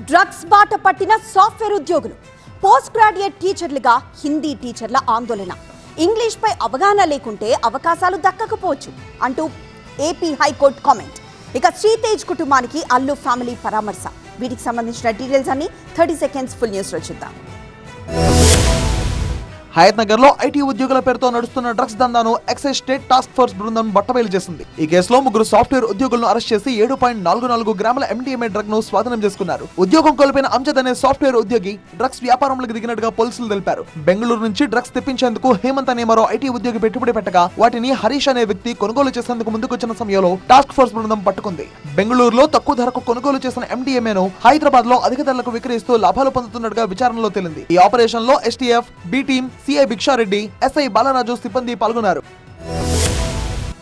Drugs బాట పట్టిన software ఉద్యోగులు, పోస్ట్ గ్రాడ్యుయేట్ టీచర్లుగా హిందీ టీచర్ల ఆందోళన. ఇంగ్లీష్ పై అవగాహన లేకుంటే అవకాశాలు దక్కకపోవచ్చు అంటూ ఏపీ హైకోర్టు కామెంట్. ఇక శ్రీతేజ్ కుటుంబానికి అల్లు ఫ్యామిలీ పరామర్శ. వీటికి సంబంధించిన డీటెయిల్స్ అన్ని 30 సెకండ్స్ ఫుల్ న్యూస్ లో చూద్దాం. హయత్ నగర్ లో ఐటీ ఉద్యోగుల పేరుతో నడుస్తున్న డ్రగ్స్ దందాను ఎక్సైజ్ స్టేట్ టాస్క్ ఫోర్స్ బృందం బట్టబయలు చేసింది. ఈ కేసులో 3 సాఫ్ట్వేర్ ఉద్యోగులను అరెస్ట్ చేసి 7.44 గ్రాముల ఎండిఎంఏ డ్రగ్ ను స్వాధీనం చేసుకున్నారు. ఉద్యోగం కోల్పోయిన అంజద్ అనే సాఫ్ట్వేర్ ఉద్యోగి డ్రగ్స్ వ్యాపారంలోకి దిగినట్టుగా పోలీసులు తెలిపారు. బెంగళూరు నుంచి డ్రగ్స్ తెప్పించేందుకు హేమంత్ అనే మరో ఐటీ ఉద్యోగి పెట్టుబడి పెట్టగా వాటిని హరీష్ అనే వ్యక్తి కొనుగోలు చేసేందుకు ముందుకొచ్చిన సమయంలో టాస్క్ ఫోర్స్ బృందం పట్టుకుంది. బెంగళూరులో తక్కువ ధరకు కొనుగోలు చేసిన ఎండిఎంఏ ను హైదరాబాద్ లో అధిక ధరలకు విక్రయిస్తూ లాభాలు పొందుతున్నట్టుగా విచారణలో తేలింది. ఈ ఆపరేషన్ లో STF, B team, CI Bhiksha Reddy, SI Balaraju సిబ్బంది పాల్గొన్నారు.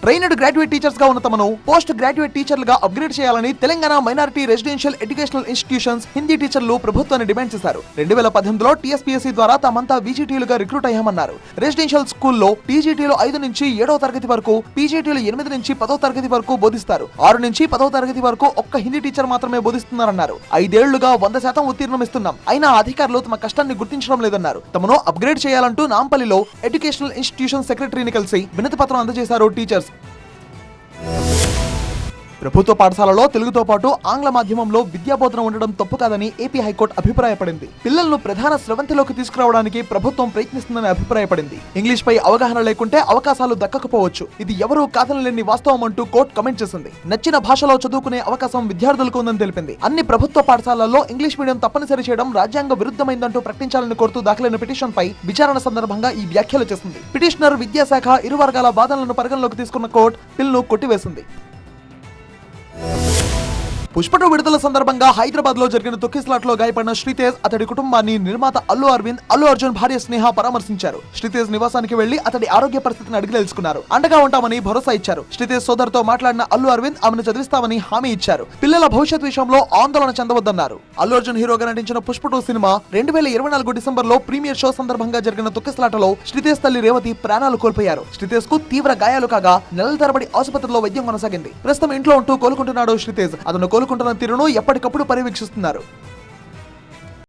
ట్రైన్డ్ గ్రాడ్యుయేట్ టీచర్స్ గా ఉన్న తమను పోస్ట్ గ్రాడ్యుయేట్ టీచర్లుగా అప్గ్రేడ్ చేయాలని Telangana minority residential educational institutions Hindi టీచర్లు ప్రభుత్వాన్ని డిమాండ్ చేశారు. 2018లో టీఎస్పీఎస్సీ ద్వారా తామంతా వీజీటీలుగా రిక్రూట్ అయ్యామన్నారు. రెసిడెన్షియల్ స్కూల్లో టీజీటీలు 5 నుంచి 7వ తరగతి వరకు, పీజీటీలు 8 నుంచి 10వ తరగతి వరకు బోధిస్తారు. 6 నుంచి 10వ తరగతి వరకు ఒక్క హిందీ టీచర్ మాత్రమే బోధిస్తున్నారన్నారు. 5 ఏళ్లుగా 100% ఉత్తీర్ణం ఇస్తున్నాం, అయినా అధికారులు తమ కష్టాన్ని గుర్తించడం లేదన్నారు. తమను అప్గ్రేడ్ చేయాలంటూ నాంపల్లిలో ఎడ్యుకేషనల్ ఇన్స్టిట్యూషన్ సెక్రటరీని కలిసి వినతి పత్రం అందజేశారు టీచర్స్. ప్రభుత్వ పాఠశాలలో తెలుగుతో పాటు ఆంగ్ల మాధ్యమంలో విద్యాబోధన ఉండడం తప్పు కాదని ఏపీ హైకోర్టు అభిప్రాయపడింది. పిల్లలను ప్రధాన స్రవంతిలోకి తీసుకురావడానికి ప్రభుత్వం ప్రయత్నిస్తుందని అభిప్రాయపడింది. ఇంగ్లీష్ పై అవగాహన లేకుంటే అవకాశాలు దక్కకపోవచ్చు, ఇది ఎవరూ కాదనలేని వాస్తవం అంటూ కోర్టు కమెంట్ చేసింది. నచ్చిన భాషలో చదువుకునే అవకాశం విద్యార్థులకు ఉందని తెలిపింది. అన్ని ప్రభుత్వ పాఠశాలల్లో ఇంగ్లీష్ మీడియం తప్పనిసరి చేయడం రాజ్యాంగ విరుద్ధమైందంటూ ప్రకటించాలని కోరుతూ దాఖలైన పిటిషన్ పై విచారణ సందర్భంగా ఈ వ్యాఖ్యలు చేసింది. పిటిషనర్, విద్యాశాఖ ఇరు వర్గాల వాదనలను పరిగణలోకి తీసుకున్న కోర్టు బిల్లును కొట్టివేసింది. పుష్ప 2 విడుదల సందర్భంగా హైదరాబాద్ లో జరిగిన తొక్కిసలాట్ లో గాయపడిన శ్రీతేజ్, అతడి కుటుంబాన్ని నిర్మాత అల్లు అరవింద్, అల్లు అర్జున్ భార్య స్నేహ పరామర్శించారు. శ్రీతేజ్ నివాసానికి వెళ్లి అతడి ఆరోగ్య పరిస్థితిని అడిగి తెలుసుకున్నారు. అండగా ఉంటామని భరోసా ఇచ్చారు. శ్రీతేజ్ సోదరుతో మాట్లాడిన అల్లు అరవింద్ ఆమెను చదివిస్తామని హామీ ఇచ్చారు. పిల్లల భవిష్యత్ విషయంలో ఆందోళన చెందవద్దన్నారు. అల్లు అర్జున్ హీరోగా నటించిన పుష్ప 2 సినిమా 2024 డిసెంబర్ లో ప్రీమియర్ షో సందర్భంగా జరిగిన తొక్కిసలాటలో శ్రీతేజ్ తల్లి రేవతి ప్రాణాలు కోల్పోయారు. శ్రీతేజ్ కు తీవ్ర గాయాలు కాగా నెలల తరబడి ఆసుపత్రిలో వైద్యం కొనసాగింది. ప్రస్తుతం ఇంట్లో ఉంటూ కోలుకుంటున్నాడు శ్రీతేజ్. అతను కోలుకుంటున్న తీరును ఎప్పటికప్పుడు పర్యవేక్షిస్తున్నారు.